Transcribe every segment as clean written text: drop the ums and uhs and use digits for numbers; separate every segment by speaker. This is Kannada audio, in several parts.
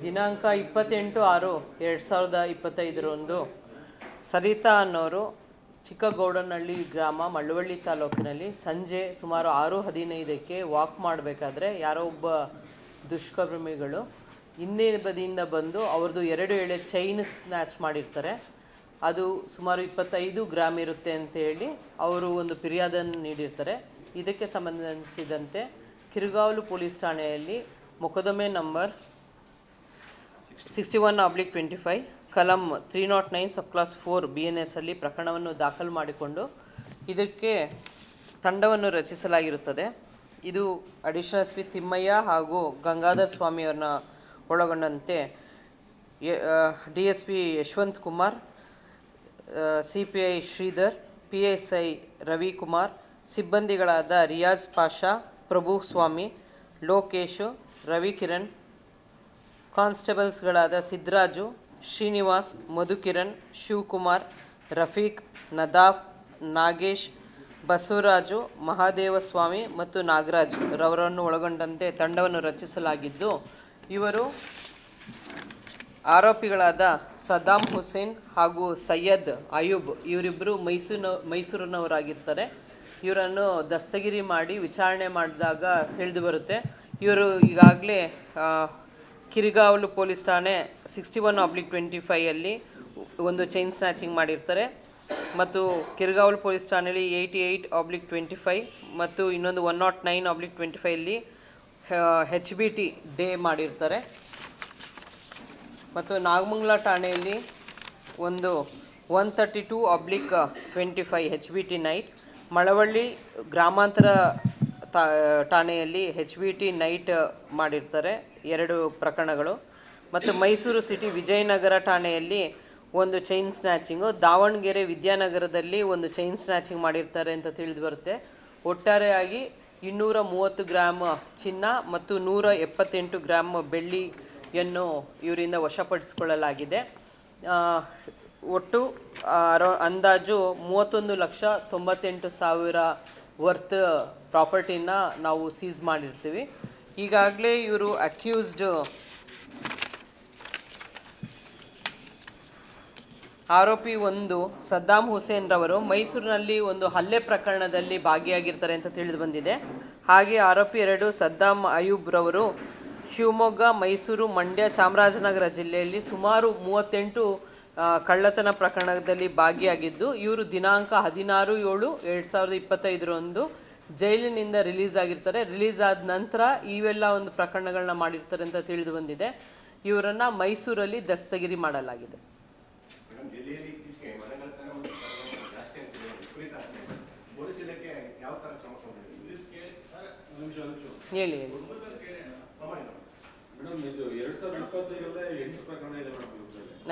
Speaker 1: ದಿನಾಂಕ 28/6/2025 ಸರಿತಾ ಅನ್ನೋರು ಚಿಕ್ಕಗೌಡನಹಳ್ಳಿ ಗ್ರಾಮ ಮಳ್ಳವಳ್ಳಿ ತಾಲೂಕಿನಲ್ಲಿ ಸಂಜೆ ಸುಮಾರು 6:15ಕ್ಕೆ ವಾಕ್ ಮಾಡಬೇಕಾದ್ರೆ ಯಾರೋ ಒಬ್ಬ ದುಷ್ಕರ್ಮಿಗಳು ಹಿಂದೆ ಬದಿಯಿಂದ ಬಂದು ಅವ್ರದ್ದು 2 ಎಳೆ ಚೈನ್ ಸ್ನ್ಯಾಚ್ ಮಾಡಿರ್ತಾರೆ. ಅದು ಸುಮಾರು 25 ಗ್ರಾಮ್ ಇರುತ್ತೆ ಅಂತ ಹೇಳಿ ಅವರು ಒಂದು ಫಿರ್ಯಾದನ್ನು ನೀಡಿರ್ತಾರೆ. ಇದಕ್ಕೆ ಸಂಬಂಧಿಸಿದಂತೆ ಕಿರುಗಾವಲು ಪೊಲೀಸ್ ಠಾಣೆಯಲ್ಲಿ ಮೊಕದ್ದಮೆ ನಂಬರ್ 61/25 ಕಲಂ 309 ಸಬ್ ಕ್ಲಾಸ್ 4 BNS ಅಲ್ಲಿ ಪ್ರಕರಣವನ್ನು ದಾಖಲು ಮಾಡಿಕೊಂಡು ಇದಕ್ಕೆ ತಂಡವನ್ನು ರಚಿಸಲಾಗಿರುತ್ತದೆ. ಇದು ಅಡಿಷನಲ್ SP ತಿಮ್ಮಯ್ಯ ಹಾಗೂ ಗಂಗಾಧರ್ ಸ್ವಾಮಿಯವರನ್ನ ಒಳಗೊಂಡಂತೆ DSP Yashwant Kumar, CPI Sridhar, PSI Ravikumar, ಸಿಬ್ಬಂದಿಗಳಾದ Riyaz Pasha, ಪ್ರಭು ಸ್ವಾಮಿ, ಲೋಕೇಶು, ರವಿಕಿರಣ್, ಕಾನ್ಸ್ಟೇಬಲ್ಸ್ಗಳಾದ ಸಿದ್ದರಾಜು, ಶ್ರೀನಿವಾಸ್, ಮಧುಕಿರಣ್, ಶಿವಕುಮಾರ್, ರಫೀಕ್, ನದಾಫ್, ನಾಗೇಶ್, ಬಸವರಾಜು, ಮಹಾದೇವಸ್ವಾಮಿ ಮತ್ತು ನಾಗರಾಜ್ ರವರನ್ನು ಒಳಗೊಂಡಂತೆ ತಂಡವನ್ನು ರಚಿಸಲಾಗಿದ್ದು, ಇವರು ಆರೋಪಿಗಳಾದ ಸದ್ದಾಂ ಹುಸೇನ್ ಹಾಗೂ ಸೈಯದ್ ಅಯೂಬ್ ಇವರಿಬ್ಬರು ಮೈಸೂರಿನವರಾಗಿರ್ತಾರೆ. ಇವರನ್ನು ದಸ್ತಗಿರಿ ಮಾಡಿ ವಿಚಾರಣೆ ಮಾಡಿದಾಗ ತಿಳಿದು ಬರುತ್ತೆ ಇವರು ಈಗಾಗಲೇ ಕಿರಿಗಾವಲು ಪೊಲೀಸ್ ಠಾಣೆ 61/25 ಒಂದು ಚೈನ್ ಸ್ನ್ಯಾಚಿಂಗ್ ಮಾಡಿರ್ತಾರೆ ಮತ್ತು ಕಿರಿಗಾವಲು ಪೊಲೀಸ್ ಠಾಣೆಯಲ್ಲಿ 88/25 ಮತ್ತು ಇನ್ನೊಂದು 109/25 HBT ಡೇ ಮಾಡಿರ್ತಾರೆ ಮತ್ತು ನಾಗಮಂಗಲ ಠಾಣೆಯಲ್ಲಿ ಒಂದು 132/25 HBT ನೈಟ್, ಮಳವಳ್ಳಿ ಗ್ರಾಮಾಂತರ ಠಾಣೆಯಲ್ಲಿ HBT ನೈಟ್ ಮಾಡಿರ್ತಾರೆ 2 ಪ್ರಕರಣಗಳು ಮತ್ತು ಮೈಸೂರು ಸಿಟಿ ವಿಜಯನಗರ ಠಾಣೆಯಲ್ಲಿ ಒಂದು ಚೈನ್ ಸ್ನ್ಯಾಚಿಂಗು, ದಾವಣಗೆರೆ ವಿದ್ಯಾನಗರದಲ್ಲಿ ಒಂದು ಚೈನ್ ಸ್ನ್ಯಾಚಿಂಗ್ ಮಾಡಿರ್ತಾರೆ ಅಂತ ತಿಳಿದು ಬರುತ್ತೆ. ಒಟ್ಟಾರೆಯಾಗಿ 230 ಗ್ರಾಮ್ ಚಿನ್ನ ಮತ್ತು 178 ಗ್ರಾಮ್ ಬೆಳ್ಳಿಯನ್ನು ಇವರಿಂದ ವಶಪಡಿಸಿಕೊಳ್ಳಲಾಗಿದೆ. ಒಟ್ಟು ಅಂದಾಜು 31,98,000 ವರ್ತ್ ಪ್ರಾಪರ್ಟಿನ ನಾವು ಸೀಸ್ ಮಾಡಿರ್ತೀವಿ. ಈಗಾಗಲೇ ಇವರು ಅಕ್ಯೂಸ್ಡ್ ಆರೋಪಿ 1 ಸದ್ದಾಂ ಹುಸೇನ್ ರವರು ಮೈಸೂರಿನಲ್ಲಿ ಒಂದು ಹಲ್ಲೆ ಪ್ರಕರಣದಲ್ಲಿ ಭಾಗಿಯಾಗಿರ್ತಾರೆ ಅಂತ ತಿಳಿದು ಬಂದಿದೆ. ಹಾಗೆ ಆರೋಪಿ 2 ಸದ್ದಾಂ ಅಯೂಬ್ ರವರು ಶಿವಮೊಗ್ಗ, ಮೈಸೂರು, ಮಂಡ್ಯ, ಚಾಮರಾಜನಗರ ಜಿಲ್ಲೆಯಲ್ಲಿ ಸುಮಾರು 38 ಕಳ್ಳತನ ಪ್ರಕರಣದಲ್ಲಿ ಭಾಗಿಯಾಗಿದ್ದು, ಇವರು ದಿನಾಂಕ 16/7/2025 ಜೈಲಿನಿಂದ ರಿಲೀಸ್ ಆಗಿರ್ತಾರೆ. ರಿಲೀಸ್ ಆದ ನಂತರ ಇವೆಲ್ಲ ಒಂದು ಪ್ರಕರಣಗಳನ್ನ ಮಾಡಿರ್ತಾರೆ ಅಂತ ತಿಳಿದು ಬಂದಿದೆ. ಇವರನ್ನು ಮೈಸೂರಲ್ಲಿ ದಸ್ತಗಿರಿ ಮಾಡಲಾಗಿದೆ. ಹೇಳಿ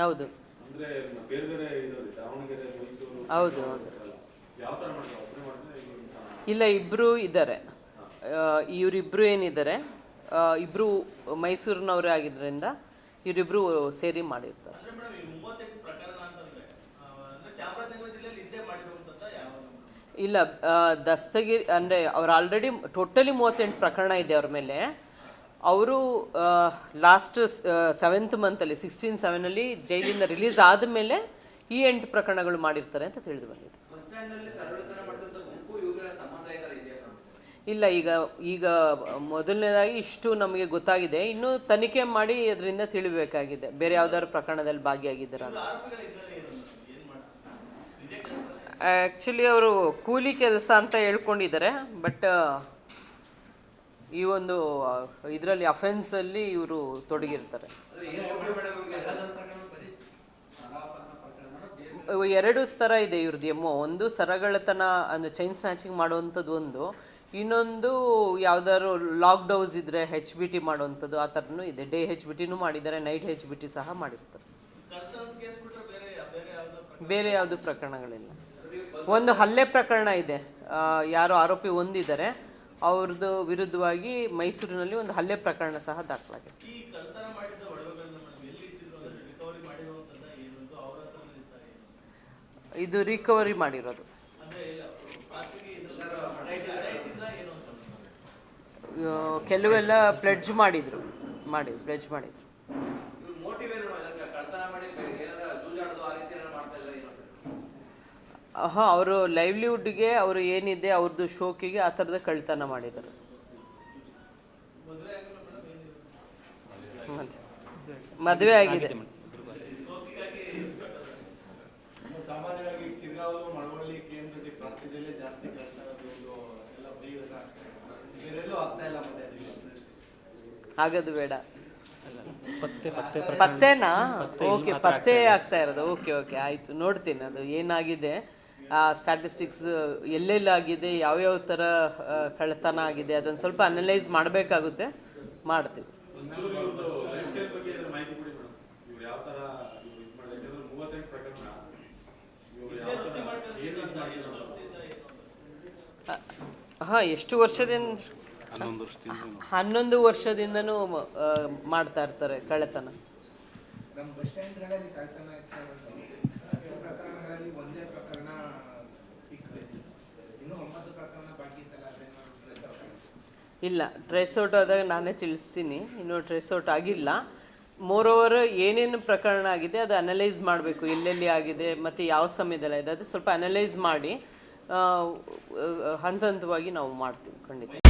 Speaker 1: ಹೌದು ಹೌದು ಹೌದು ಇಲ್ಲ, ಇಬ್ಬರು ಇದ್ದಾರೆ. ಇವರಿಬ್ಬರು ಏನಿದ್ದಾರೆ, ಇಬ್ಬರು ಮೈಸೂರಿನವರೇ ಆಗಿದ್ದರಿಂದ ಇವರಿಬ್ಬರು ಸೇರಿ ಮಾಡಿರ್ತಾರೆ. ಇಲ್ಲ, ದಸ್ತಗಿರಿ ಅಂದರೆ ಅವ್ರು ಆಲ್ರೆಡಿ ಟೋಟಲಿ 38 ಪ್ರಕರಣ ಇದೆ ಅವ್ರ ಮೇಲೆ. ಅವರು ಲಾಸ್ಟ್ 7th ಮಂತಲ್ಲಿ 16/7 ಜೈಲಿಂದ ರಿಲೀಸ್ ಆದಮೇಲೆ ಈ 8 ಪ್ರಕರಣಗಳು ಮಾಡಿರ್ತಾರೆ ಅಂತ ತಿಳಿದು ಬಂದಿದೆ. ಇಲ್ಲ, ಈಗ ಮೊದಲನೇದಾಗಿ ಇಷ್ಟು ನಮಗೆ ಗೊತ್ತಾಗಿದೆ. ಇನ್ನು ತನಿಖೆ ಮಾಡಿ ಅದರಿಂದ ತಿಳಿಬೇಕಾಗಿದೆ ಬೇರೆ ಯಾವ್ದಾದ್ರು ಪ್ರಕರಣದಲ್ಲಿ ಭಾಗಿಯಾಗಿದ್ದಾರ ಅಂತ. ಆ್ಯಕ್ಚುಲಿ ಅವರು ಕೂಲಿ ಕೆಲಸ ಅಂತ ಹೇಳ್ಕೊಂಡಿದ್ದಾರೆ, ಬಟ್ ಈ ಒಂದು ಇದರಲ್ಲಿ ಅಫೆನ್ಸಲ್ಲಿ ಇವರು ತೊಡಗಿರ್ತಾರೆ. 2 ಥರ ಇದೆ ಇವ್ರದ್ದು ಎಮ್ಮೋ. ಒಂದು ಸರಗಳತನ ಅಂದರೆ ಚೈನ್ ಸ್ನ್ಯಾಚಿಂಗ್ ಮಾಡುವಂಥದ್ದು ಒಂದು, ಇನ್ನೊಂದು ಯಾವ್ದಾದ್ರು ಲಾಕ್ ಡೌಸ್ ಇದ್ದರೆ HBT ಮಾಡುವಂಥದ್ದು ಆ ಥರನೂ ಇದೆ. ಡೇ HBTನೂ ಮಾಡಿದ್ದಾರೆ, ನೈಟ್ HBT ಸಹ ಮಾಡಿರ್ತಾರೆ. ಬೇರೆ ಯಾವುದು ಪ್ರಕರಣಗಳಿಲ್ಲ. ಒಂದು ಹಲ್ಲೆ ಪ್ರಕರಣ ಇದೆ, ಯಾರೋ ಆರೋಪಿ 1 ಇದ್ದಾರೆ, ಅವ್ರದ್ದು ವಿರುದ್ಧವಾಗಿ ಮೈಸೂರಿನಲ್ಲಿ ಒಂದು ಹಲ್ಲೆ ಪ್ರಕರಣ ಸಹ ದಾಖಲಾಗಿದೆ. ಇದು ರಿಕವರಿ ಮಾಡಿರೋದು. ಕೆಲವೆಲ್ಲ ಪ್ಲೆಡ್ಜ್ ಮಾಡಿದ್ರು. ಹಾಂ, ಅವರು ಲೈವ್ಲಿಹುಡ್ಗೆ ಅವರು ಏನಿದೆ ಅವ್ರದ್ದು ಶೋಕಿಗೆ ಆ ಥರದ ಕಳ್ತನ ಮಾಡಿದ್ದಾರೆ. ಮದುವೆ ಆಗಿದೆ.
Speaker 2: ಸಾಮಾನ್ಯವಾಗಿ ಕಿರ್ಗಾವಲು ಮಳವಳ್ಳಿ KMDOT ಪ್ರಾಂತ್ಯದಲ್ಲೇ ಜಾಸ್ತಿ ಕಷ್ಟ ಆಗೋದು ಎಲ್ಲ ಬೇರೆಲ್ಲೂ ಆಗ್ತಾ ಇಲ್ಲ.
Speaker 1: ಆಗೋದು ಬೇಡ. ಪತ್ತೆನಾ? ಓಕೆ, ಪತ್ತೆ ಆಗ್ತಾ ಇರೋದು. ಓಕೆ ಓಕೆ, ಆಯಿತು, ನೋಡ್ತೀನಿ ಅದು ಏನಾಗಿದೆ, ಆ ಸ್ಟ್ಯಾಟಿಸ್ಟಿಕ್ಸ್ ಎಲ್ಲೆಲ್ಲಾಗಿದೆ, ಯಾವ್ಯಾವ ಥರ ಕಳ್ಳತನ ಆಗಿದೆ, ಅದೊಂದು ಸ್ವಲ್ಪ ಅನಲೈಸ್ ಮಾಡಬೇಕಾಗುತ್ತೆ, ಮಾಡ್ತೀವಿ. ಹಾಂ, ಎಷ್ಟು ವರ್ಷದಿಂದ? 11 ವರ್ಷದಿಂದನೂ ಮಾಡ್ತಾ ಇರ್ತಾರೆ ಕಳ್ಳತನ.
Speaker 3: ನಮ್ಮ ಬಸ್ ಸ್ಟ್ಯಾಂಡ್ಗಳಲ್ಲಿ ಕಳ್ಳತನ ಪ್ರಕರಣಗಳಲ್ಲಿ ಒಂದೇ ಪ್ರಕರಣ ಇನ್ನೂ 9 ಪ್ರಕರಣ ಬಾಕಿ ಇತ್ತಲ್ಲ.
Speaker 1: ಇಲ್ಲ, ಟ್ರೇಸ್ ಔಟ್ ಆದಾಗ ನಾನೇ ತಿಳಿಸ್ತೀನಿ. ಇನ್ನೂ ಟ್ರೇಸ್ ಔಟ್ ಆಗಿಲ್ಲ. ಮೋರೋವರ್ ಏನೇನು ಪ್ರಕರಣ ಆಗಿದೆ ಅದು ಅನಲೈಸ್ ಮಾಡಬೇಕು, ಎಲ್ಲೆಲ್ಲಿ ಆಗಿದೆ ಮತ್ತು ಯಾವ ಸಮಯದಲ್ಲಿ ಇದೆ, ಅದು ಸ್ವಲ್ಪ ಅನಲೈಸ್ ಮಾಡಿ ಹಂತ ಹಂತವಾಗಿ ನಾವು ಮಾಡ್ತೀವಿ ಖಂಡಿತ.